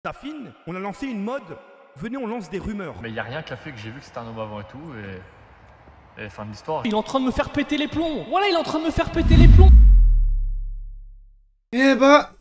Tafine, on a lancé une mode, venez on lance des rumeurs. Mais il n'y a rien qui a fait que j'ai vu que c'était un homme avant et tout, et fin de l'histoire. Il est en train de me faire péter les plombs. Voilà, il est en train de me faire péter les plombs. Eh bah,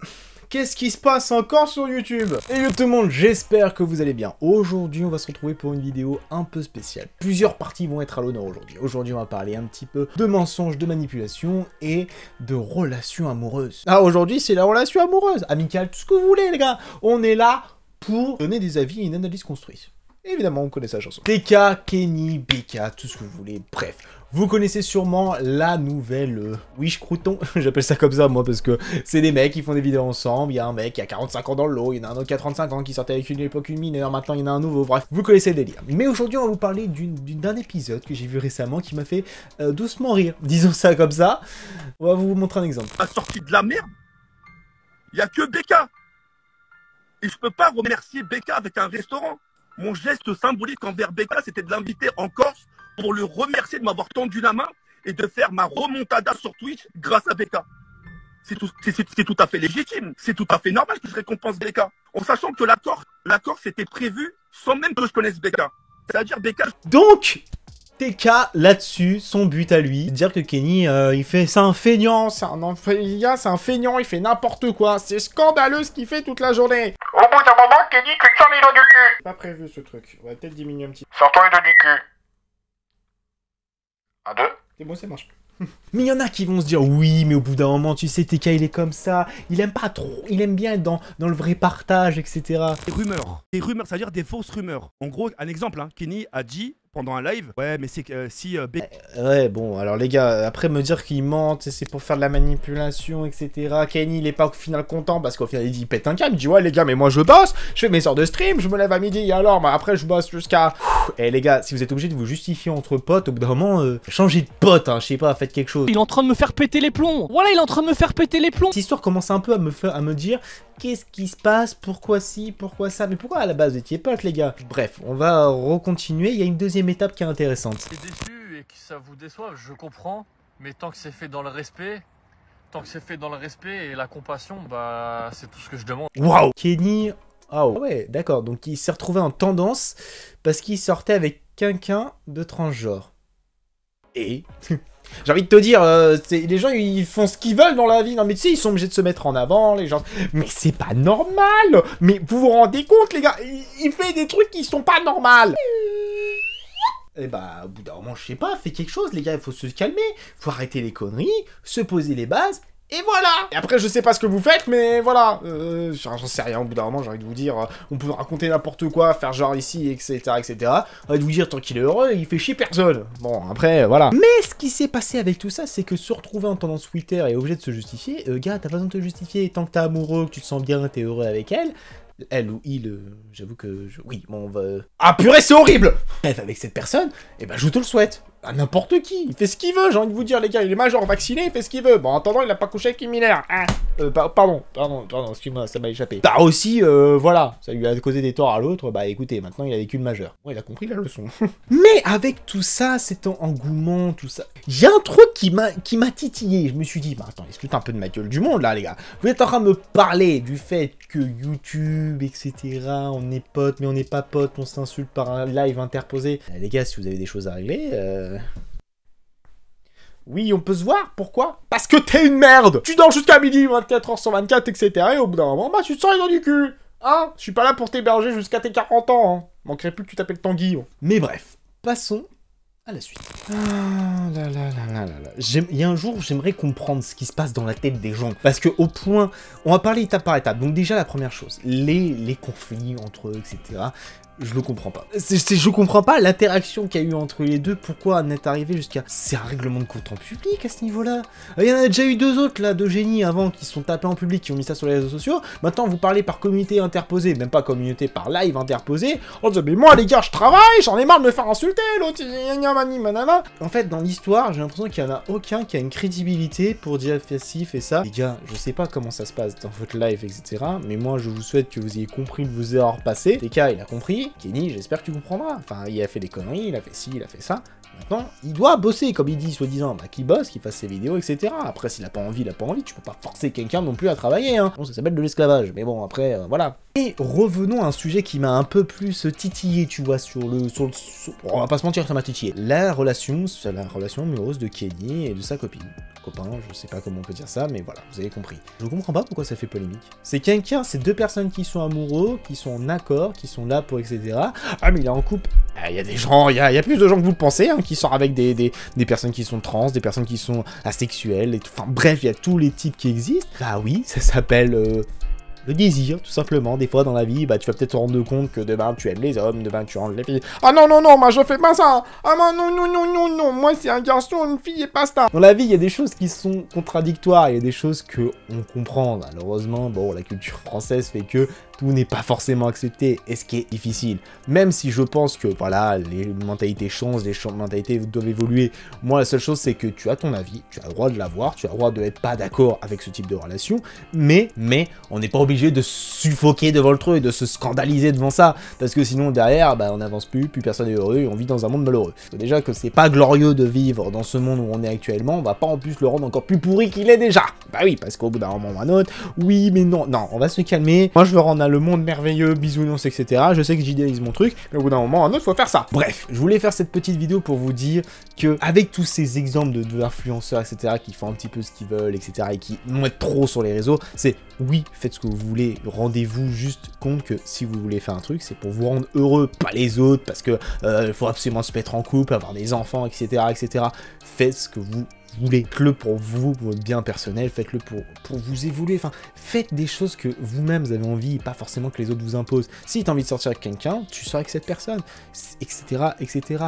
qu'est-ce qui se passe encore sur YouTube? Et yo tout le monde, j'espère que vous allez bien. Aujourd'hui, on va se retrouver pour une vidéo un peu spéciale. Plusieurs parties vont être à l'honneur aujourd'hui. Aujourd'hui, on va parler un petit peu de mensonges, de manipulation et de relations amoureuses. Ah, aujourd'hui, c'est la relation amoureuse, amicale, tout ce que vous voulez, les gars. On est là pour donner des avis et une analyse construite. Évidemment, on connaît sa chanson. TK, Kenny, BK, tout ce que vous voulez, bref. Vous connaissez sûrement la nouvelle Wish Crouton, j'appelle ça comme ça moi parce que c'est des mecs qui font des vidéos ensemble, il y a un mec qui a 45 ans dans le lot, il y en a un autre qui a 35 ans qui sortait avec une époque une mineure, maintenant il y en a un nouveau, bref, vous connaissez le délire. Mais aujourd'hui on va vous parler d'un épisode que j'ai vu récemment qui m'a fait doucement rire, disons ça comme ça. On va vous montrer un exemple. La sortie de la merde, il n'y a que BK. Et je peux pas remercier BK avec un restaurant. Mon geste symbolique envers BK, c'était de l'inviter en Corse pour le remercier de m'avoir tendu la main et de faire ma remontada sur Twitch grâce à BK. C'est tout à fait légitime, c'est tout à fait normal que je récompense BK. En sachant que la Corse était prévue sans même que je connaisse BK. C'est-à-dire BK... Donc TK, là-dessus, son but à lui, c'est de dire que Kenny, c'est un feignant, c'est un feignant, il fait n'importe quoi, c'est scandaleux ce qu'il fait toute la journée. Au bout d'un moment, Kenny clique sur les doigts du cul. Pas prévu ce truc, on va peut-être diminuer un petit peu. Sors-toi les doigts du cul. 1, 2. C'est bon, ça marche. Mais il y en a qui vont se dire, oui, mais au bout d'un moment, tu sais, TK, il est comme ça, il aime pas trop, il aime bien être dans le vrai partage, etc. Des rumeurs, c'est-à-dire des fausses rumeurs. En gros, un exemple, hein, Kenny a dit pendant un live, ouais, mais c'est que si BK... Ouais, bon, alors les gars, après me dire qu'il ment, c'est pour faire de la manipulation, etc. Kenny, il est pas au final content parce qu'au final, il dit, il pète un câble, il dit, ouais, les gars, mais moi je bosse, je fais mes heures de stream, je me lève à midi, et alors, bah, après je bosse jusqu'à... Et les gars, si vous êtes obligés de vous justifier entre potes, au bout d'un moment, changez de pote, hein, je sais pas, faites quelque chose. Il est en train de me faire péter les plombs. Voilà, il est en train de me faire péter les plombs. Cette histoire commence un peu à me dire, qu'est-ce qui se passe, pourquoi ci, pourquoi ça, mais pourquoi à la base vous étiez potes, les gars? Bref, on va recontinuer, il y a une deuxième étape qui est intéressante. Si t'es déçu et que ça vous déçoive, je comprends, mais tant que c'est fait dans le respect, et la compassion, bah c'est tout ce que je demande. Waouh, Kenny, oh ouais, d'accord, donc il s'est retrouvé en tendance parce qu'il sortait avec quelqu'un de transgenre. Et j'ai envie de te dire, les gens ils font ce qu'ils veulent dans la vie, non mais tu sais, ils sont obligés de se mettre en avant, les gens... Mais c'est pas normal. Mais vous vous rendez compte, les gars, il fait des trucs qui sont pas normaux. Et bah, au bout d'un moment, je sais pas, faites quelque chose, les gars, il faut se calmer, faut arrêter les conneries, se poser les bases, et voilà. Et après, je sais pas ce que vous faites, mais voilà, j'en sais rien, au bout d'un moment, j'ai envie de vous dire, on peut raconter n'importe quoi, faire genre ici, etc., etc. J'ai envie de vous dire, tant qu'il est heureux, il fait chier personne. Bon, après, voilà. Mais ce qui s'est passé avec tout ça, c'est que se retrouver en tendance Twitter et obligé de se justifier, gars, t'as pas besoin de te justifier, tant que t'es amoureux, que tu te sens bien, t'es heureux avec elle... Elle ou il, j'avoue que... Oui, bon, on va... Ah purée, c'est horrible. Bref, avec cette personne, eh ben, je te le souhaite. À n'importe qui, il fait ce qu'il veut, j'ai envie de vous dire, les gars, il est majeur, vacciné, il fait ce qu'il veut. Bon, en attendant, il a pas couché avec une mineure. Hein. Pardon, excuse-moi, ça m'a échappé. T'as aussi, voilà, ça lui a causé des torts à l'autre, bah écoutez, maintenant il a vécu le majeur. Bon, il a compris la leçon. Mais avec tout ça, cet engouement, tout ça, il y a un truc qui m'a titillé. Je me suis dit, bah attends, excuse un peu de ma gueule du monde, là, les gars. Vous êtes en train de me parler du fait que YouTube, etc., on est potes, mais on n'est pas potes, on s'insulte par un live interposé. Les gars, si vous avez des choses à régler, oui, on peut se voir, pourquoi? Parce que t'es une merde. Tu dors jusqu'à midi, 24h sur 24, etc. Et au bout d'un moment, bah tu te sors les dents du cul. Hein? Je suis pas là pour t'héberger jusqu'à tes 40 ans. Hein. Manquerait plus que tu t'appelles Tanguy. Hein. Mais bref, passons à la suite. Ah là là là là là là. Il y a un jour où j'aimerais comprendre ce qui se passe dans la tête des gens. Parce que au point... On va parler étape par étape. Donc déjà, la première chose. Les conflits entre eux, etc. Je le comprends pas. Je comprends pas l'interaction qu'il y a eu entre les deux. Pourquoi en est arrivé jusqu'à... C'est un règlement de compte en public à ce niveau-là. Il y en a déjà eu deux autres là, de génies avant, qui se sont tapés en public, qui ont mis ça sur les réseaux sociaux. Maintenant, vous parlez par communauté interposée, même pas communauté, par live interposée. On dit, mais moi les gars, je travaille, j'en ai marre de me faire insulter, l'autre, manana. En fait, dans l'histoire, j'ai l'impression qu'il y en a aucun qui a une crédibilité pour dire fais ci, fais ça. Les gars, je sais pas comment ça se passe dans votre live, etc. Mais moi, je vous souhaite que vous ayez compris de vos erreurs passées. TK, il a compris. Kenny, j'espère que tu comprendras. Enfin, il a fait des conneries, il a fait ci, il a fait ça. Maintenant, il doit bosser, comme il dit, soi-disant, bah, qu'il bosse, qu'il fasse ses vidéos, etc. Après, s'il a pas envie, il a pas envie, tu peux pas forcer quelqu'un non plus à travailler, hein. Bon, ça s'appelle de l'esclavage, mais bon, après, voilà. Et revenons à un sujet qui m'a un peu plus titillé, tu vois, on va pas se mentir, ça m'a titillé. La relation amoureuse de Kenny et de sa copine. Copain, je sais pas comment on peut dire ça, mais voilà, vous avez compris. Je comprends pas pourquoi ça fait polémique. C'est deux personnes qui sont amoureux, qui sont en accord, qui sont là pour etc. Ah, mais il est en couple. Il y a des gens, il y a plus de gens que vous le pensez, hein, qui sortent avec des personnes qui sont trans, des personnes qui sont asexuelles, et enfin bref, il y a tous les types qui existent. Bah oui, ça s'appelle le désir, tout simplement. Des fois dans la vie, bah tu vas peut-être te rendre compte que demain tu aimes les hommes, demain tu aimes les filles. Ah non, non, non, moi je fais pas ça. Ah non, non, non, non, non, moi c'est un garçon, une fille et basta. Dans la vie, il y a des choses qui sont contradictoires, il y a des choses que on comprend. Malheureusement, bon, la culture française fait que tout n'est pas forcément accepté, et ce qui est difficile. Même si je pense que, voilà, les mentalités changent, les mentalités doivent évoluer. Moi, la seule chose, c'est que tu as ton avis, tu as le droit de l'avoir, tu as le droit de n'être pas d'accord avec ce type de relation, mais on n'est pas obligé de suffoquer devant le truc, et de se scandaliser devant ça, parce que sinon, derrière, bah, on n'avance plus personne n'est heureux, et on vit dans un monde malheureux. Parce que déjà que c'est pas glorieux de vivre dans ce monde où on est actuellement, on va pas en plus le rendre encore plus pourri qu'il est déjà. Bah oui, parce qu'au bout d'un moment ou un autre, oui, mais non, on va se calmer. Moi, je veux rendre le monde merveilleux, bisounours, etc. Je sais que j'idéalise mon truc, mais au bout d'un moment, un autre, faut faire ça. Bref, je voulais faire cette petite vidéo pour vous dire que, avec tous ces exemples d'influenceurs, etc., qui font un petit peu ce qu'ils veulent, etc., et qui mettent trop sur les réseaux, c'est oui, faites ce que vous voulez, rendez-vous juste compte que si vous voulez faire un truc, c'est pour vous rendre heureux, pas les autres, parce que faut absolument se mettre en couple, avoir des enfants, etc., etc. Faites ce que vous voulez, faites-le pour vous, pour votre bien personnel, faites-le pour vous évoluer, enfin, faites des choses que vous-même vous avez envie, et pas forcément que les autres vous imposent. Si tu as envie de sortir avec quelqu'un, tu sors avec cette personne, etc., etc.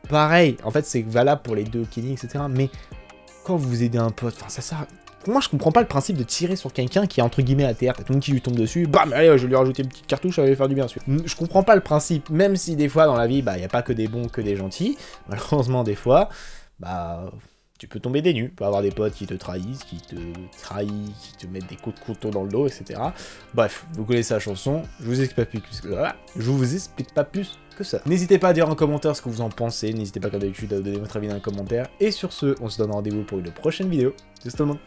Pareil, en fait, c'est valable pour les deux Kenny, etc., mais quand vous aidez un pote, enfin, ça sert... Pour moi, je comprends pas le principe de tirer sur quelqu'un qui est entre guillemets à terre, t'as tout le monde qui lui tombe dessus, bam, allez, je vais lui rajouter une petite cartouche, ça va lui faire du bien sûr. Je comprends pas le principe, même si des fois dans la vie, bah, y a pas que des bons, que des gentils, malheureusement, des fois, bah... tu peux tomber des nues, tu peux avoir des potes qui te trahissent, qui te mettent des coups de couteau dans le dos, etc. Bref, vous connaissez la chanson, je vous explique pas plus que ça. N'hésitez pas à dire en commentaire ce que vous en pensez, n'hésitez pas comme d'habitude à donner votre avis dans les commentaires, et sur ce, on se donne rendez-vous pour une prochaine vidéo. C'est tout le monde.